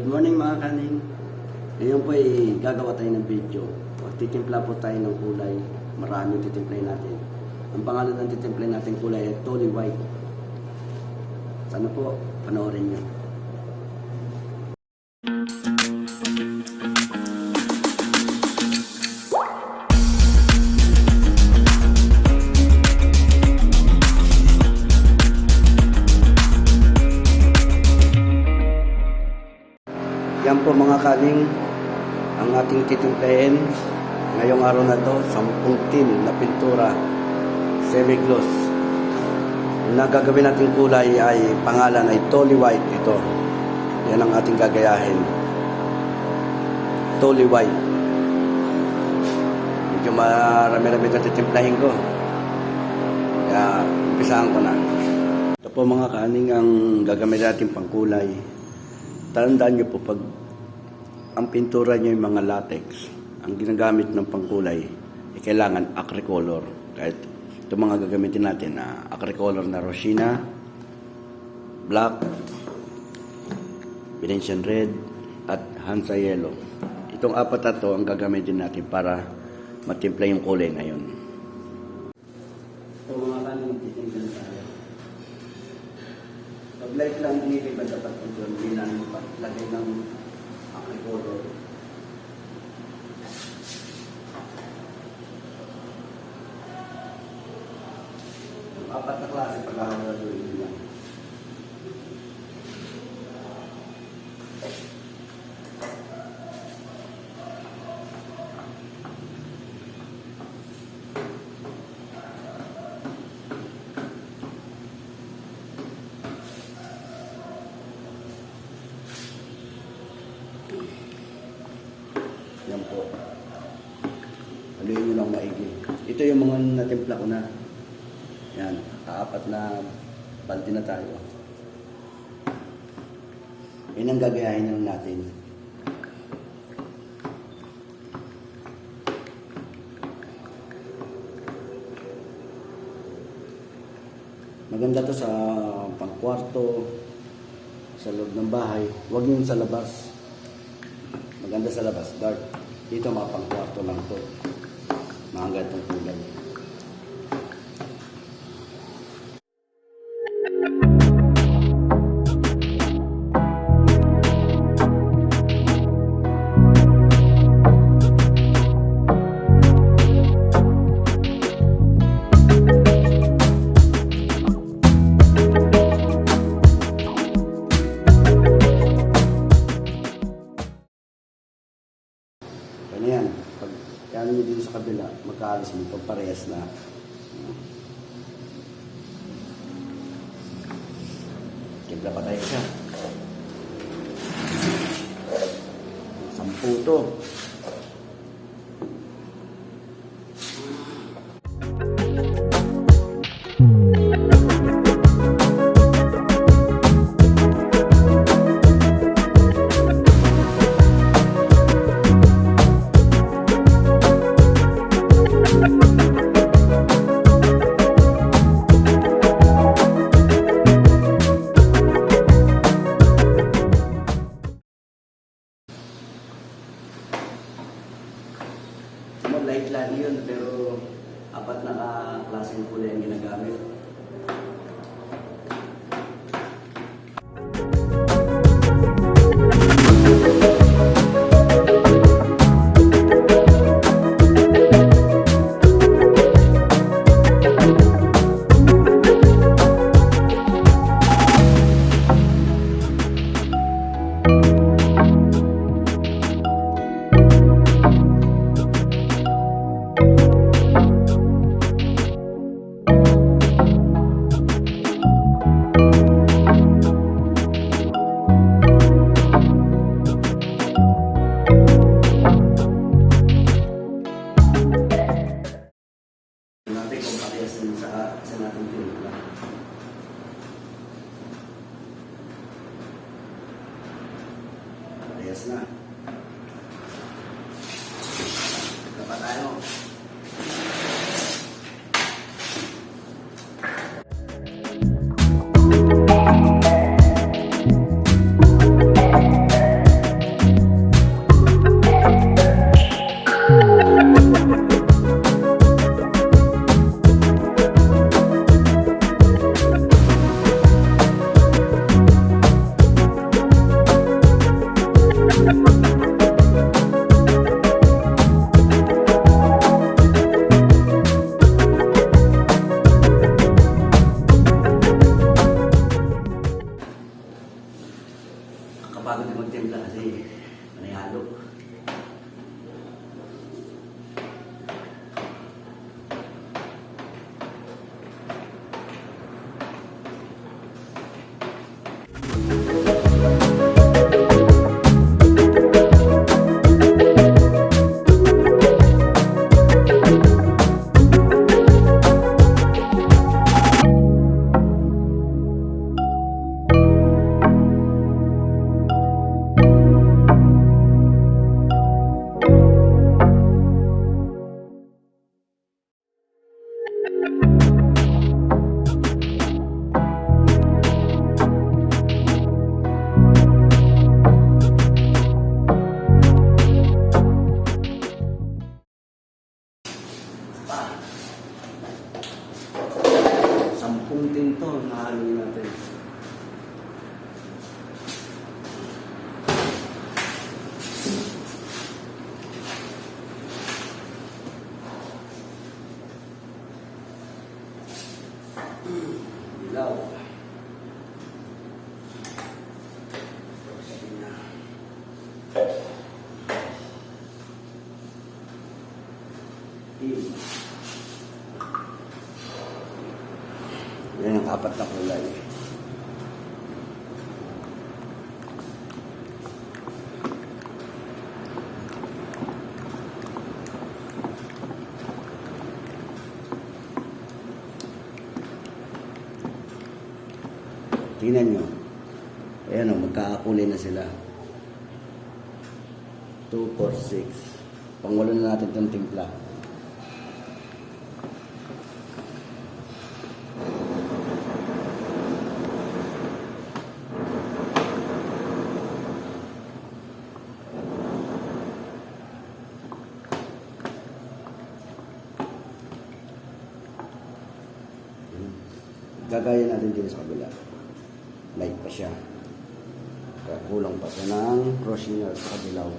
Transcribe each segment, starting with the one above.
Good morning mga kaning. Ngayon po ay gagawa tayo ng video. Titimpla po tayo ng kulay. Maraming titimplahin natin. Ang pangalan ng titimplahin natin kulay ay Tulle White. Sana po panoorin nyo. Yan po mga kaling ang ating titimplahin ngayong araw na to, 10 tin na pintura semi-gloss. Na gagawin natin kulay ay pangalan ay Tulle White ito. Yan ang ating gagayahin. Tulle White. Medyo marami-rami na titimplahin ko. Kaya umpisahan ko na. Ito po mga kaning ang gagamit natin pang kulay. Tandaan nyo po pag ang pintura nyo yung mga latex, ang ginagamit ng pangkulay ay kailangan acricolor. Kahit ito mga gagamitin natin na acricolor na Rosina, black, Venetian red, at Hansa yellow. Itong apat na to ang gagamitin natin para matimpla yung kulay ngayon. So mga kanin, titingnan tayo. Pag light lang, hindi ba dapat ito? Hindi na lagay ng acricolor. Apat na klase pagkakagaluin lang. Yan po. Haluin nyo lang maigi. Ito yung mga natimpla ko na. Yan. Kaapat na balde na tayo. Yan ang gagayahin lang natin. Maganda to sa pangkwarto, sa loob ng bahay. Huwag yun sa labas. Maganda sa labas, dark. Dito mga pangkwarto lang to. Mga gantong kulay. Yan. Pag kaya nyo dito sa kabila, magkaalis mo pag parehas na. Timpla pa tayo siya. 10 to. Light lang yun, pero apat na klaseng kulay ang ginagamit. Sa natin timpla. Parehas na. Dapat tayo. nakakapagod din magtimpla kasi panay halo. Sampung tinto na haluin natin. Ilaw. Yan yung apat na kulay. Tingnan nyo. Ayan o, magkakakulay na sila. 2, 4, 6. Pangwalo na natin itong timpla. Gagaya natin din sa kabila. Light pa siya. Kaya kulang pa siya ng crossing sa kabilaw.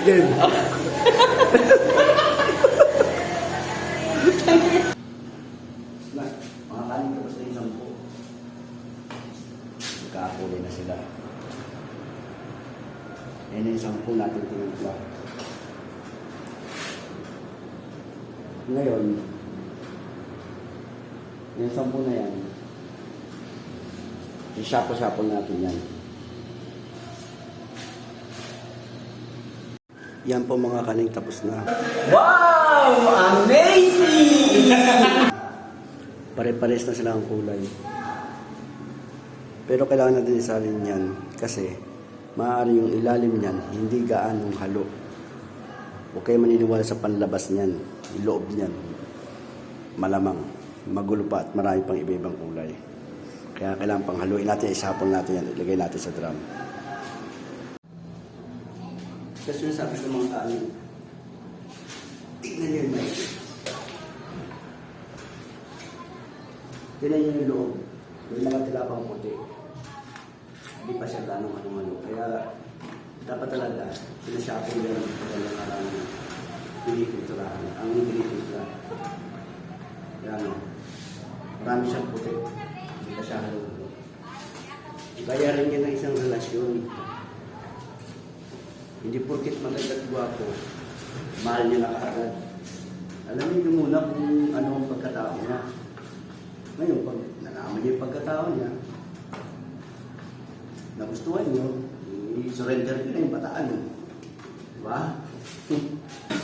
Game. Mga kanin tapos na yung 10. Magkakakulay na sila. Yan yung 10 natin tinimpla. Ngayon, yung 10 na yan, isapo-sapo natin yan. Yan po mga kaning tapos na. Wow! Amazing! Pare-pares na sila ang kulay. Pero kailangan natin isalin yan kasi maaari yung ilalim niyan hindi gaanong halo. Huwag kayo maniniwala sa panlabas niyan, yung loob niyan. Malamang, magulo pa at marami pang iba-ibang kulay. Kaya kailangan pang haluin natin, isapon natin yan, ilagay natin sa drum. Kasi yung sabi ng mga kanin, tignan nyo yung maigi. Tignan nyo yung loob, yung mga tilapang puti. Hindi pa siya ganong ano-ano. Kaya dapat talaga, sinasyapo nyo yung parang pinipintura. Ang pinipintura. Kaya ano, marami siyang puti. Hindi pa siya halo. Kaya rin yan ang isang relasyon. Hindi porkit maganda at gwapo, mahal niya na kaagad. Alamin niyo muna kung ano ang pagkatao niya. Ngayon, pag nalaman niyo yung pagkatao niya, nagustuhan niyo, i-surrender niyo na yung bataan. Diba?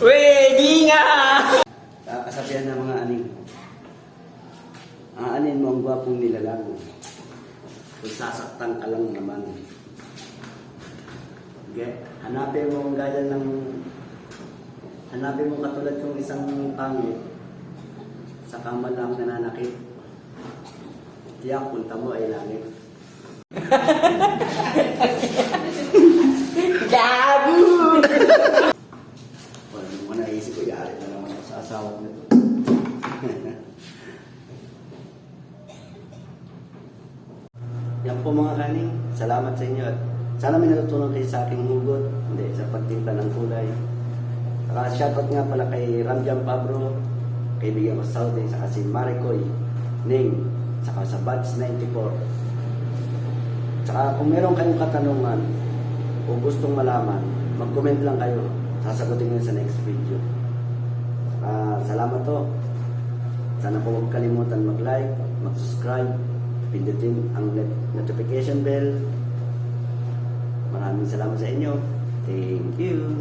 Pwede nga! Kakasabihan ng mga aning. Aanin mo ang gwapong nilalang. Kung sasaktan ka lang naman. Okay? Hanapin mo ang gaya ng hanapin mo katulad yung isang pangit sa kama lang nananakit. Tiyak punta mo ay langit. Gago! Wala mo naisip ko, yari na naman ako sa asawa ko nito. Yan po mga kaning, salamat sa inyo at sana may natutunan kayo sa aking hugot, hindi, sa pagtimpla ng kulay. Saka shoutout nga pala kay Ramjan Pabro, kaibigan ko sa Saudi, saka si Maricoy, Ning, saka sa Buds 94. Saka kung meron kayong katanungan o gustong malaman, mag-comment lang kayo, sasagutin nyo sa next video. Salamat to. Sana po huwag kalimutan mag-like, mag-subscribe, pindutin ang notification bell. Maraming salamat sa inyo. Thank you.